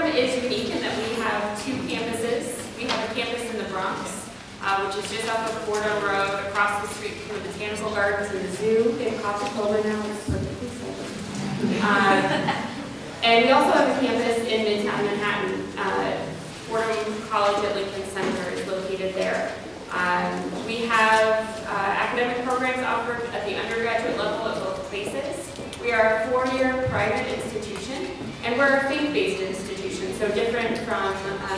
Fordham is unique in that we have two campuses. We have a campus in the Bronx, which is just off of Fordham Road, across the street from the Botanical Gardens and the zoo. They have Coca-Cola now, it's perfectly safe. And we also have a campus in Midtown Manhattan. Fordham College at Lincoln Center is located there. We have academic programs offered at the undergraduate level at both places. We are a four-year private institution, and we're a faith-based institution, so different from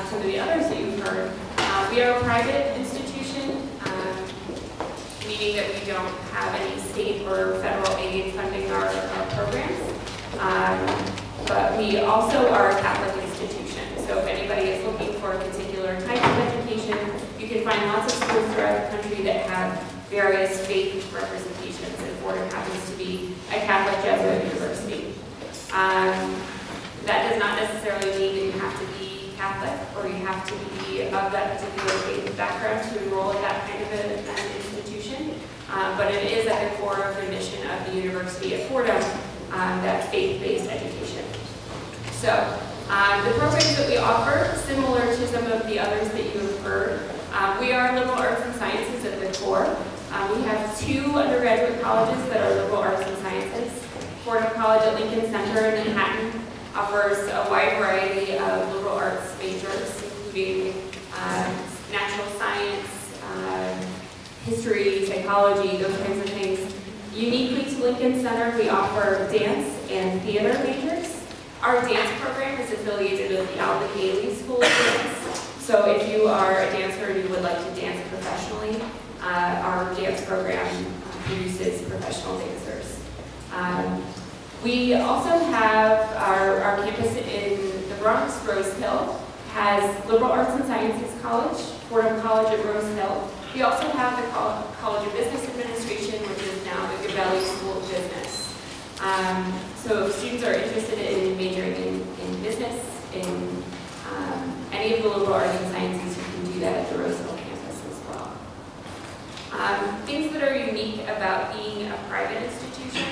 some of the others that you've heard. We are a private institution, meaning that we don't have any state or federal aid funding our programs. But we also are a Catholic institution, so if anybody is looking for a particular type of education, you can find lots of schools throughout the country that have various faith representations, and Fordham happens to be a Catholic Jesuit university. That does not necessarily mean that you have to be Catholic or you have to be of that particular faith background to enroll in that kind of an institution, but it is at the core of the mission of the University at Fordham, that faith-based education. So, the programs that we offer, similar to some of the others that you have heard, we are liberal arts and sciences at the core. We have two undergraduate colleges that are liberal arts and sciences. Fordham College at Lincoln Center in Manhattan offers a wide variety of liberal arts majors, including natural science, history, psychology, those kinds of things. Uniquely to Lincoln Center, we offer dance and theater majors. Our dance program is affiliated with the Alvin Ailey School of Dance. So if you are a dancer and you would like to dance professionally, our dance program produces professional dancers. We also have our campus in the Bronx, Rose Hill, has Liberal Arts and Sciences College, Fordham College at Rose Hill. We also have the College of Business Administration, which is now the Gabelli School of Business. So if students are interested in majoring in business, in any of the liberal arts and sciences, you can do that at the Rose Hill campus as well. Things that are unique about being a private institution.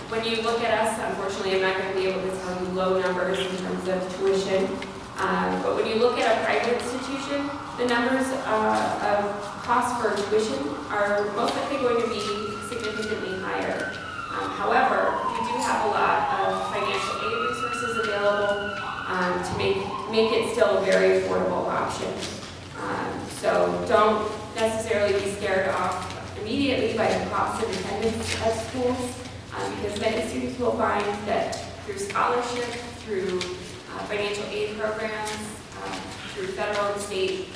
When you look at us, unfortunately I'm not going to be able to tell you low numbers in terms of tuition, but when you look at a private institution, the numbers of costs for tuition are most likely going to be significantly higher. However, we do have a lot of financial aid resources available to make it still a very affordable option. So don't necessarily be scared off immediately by the cost of attendance at schools, because many students will find that through scholarship, through financial aid programs, through federal and state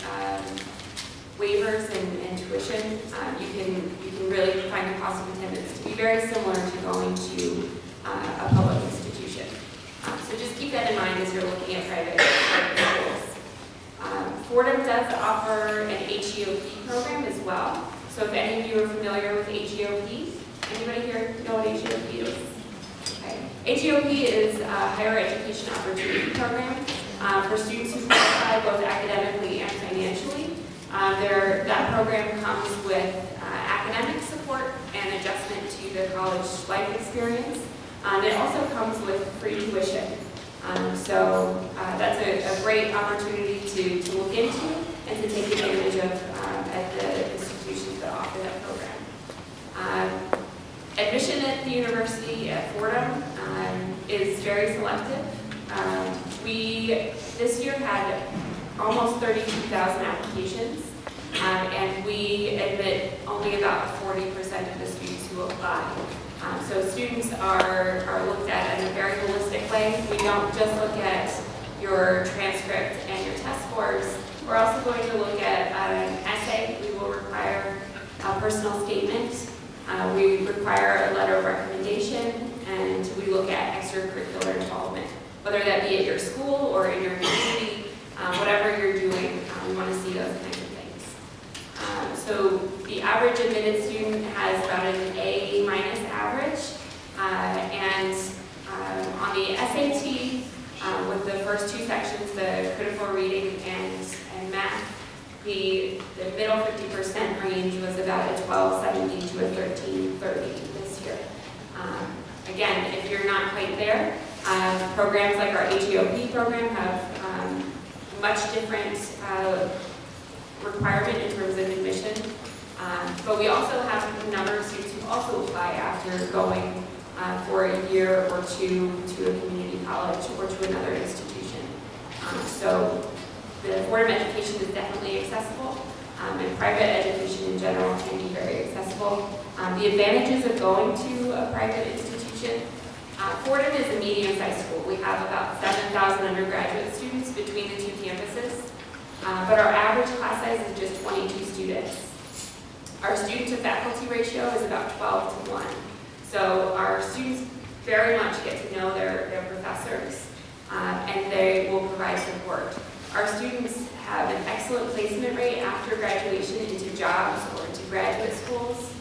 waivers and tuition, you can really find the cost of attendance to be very similar to going to a public institution. So just keep that in mind as you're looking at private schools. Fordham does offer an HEOP program as well. So if any of you are familiar with HEOP, anybody here know what HEOP is? Okay. HEOP is a higher education opportunity program for students who qualify both academically and financially. That program comes with academic support and adjustment to the college life experience. It also comes with free tuition. So that's a great opportunity to look into and to take advantage of at the institutions that offer that program. Admission at the university at Fordham is very selective. We this year had almost 32,000 applications, and we admit only about 40% of the students who apply. So students are looked at in a very holistic way. We don't just look at your transcript and your test scores. We're also going to look at an essay. We will require a personal statement. We require a letter of recommendation, and we look at extracurricular involvement, whether that be at your school or in your community, whatever you're doing, we want to see those kinds of things. So the average admitted student has about an A- average, and on the SAT, with the first two sections, the critical reading and math, the middle 50% range was about a 1270 to a 1330 this year. Again, if you're not quite there, Programs like our HEOP program have much different requirement in terms of admission, but we also have a number of students who also apply after going for a year or two to a community college or to another institution. So the Fordham education is definitely accessible, and private education in general can be very accessible. The advantages of going to a private institution: Fordham is a medium-sized school. We have about 7,000 undergraduate students between the two campuses, but our average class size is just 22 students. Our student-to-faculty ratio is about 12 to 1. So our students very much get to know their professors, and they will provide support. Our students have an excellent placement rate after graduation into jobs or into graduate schools.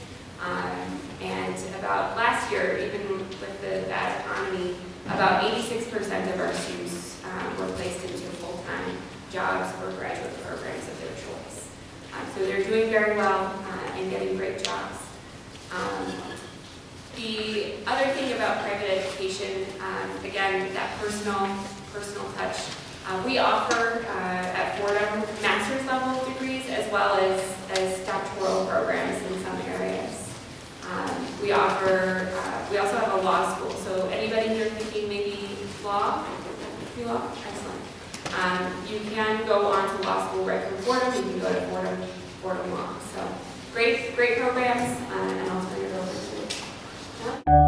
And about last year, even with the bad economy, about 86% of our students were placed into full-time jobs or graduate programs of their choice. So they're doing very well and getting great jobs. The other thing about private education, again, that personal touch. We offer at Fordham master's level degrees as well as doctoral programs in some areas. We also have a law school, so anybody here thinking maybe law? Law? Excellent. You can go on to law school right from Fordham. You can go to Fordham Law. So great programs, and I'll turn it over to you.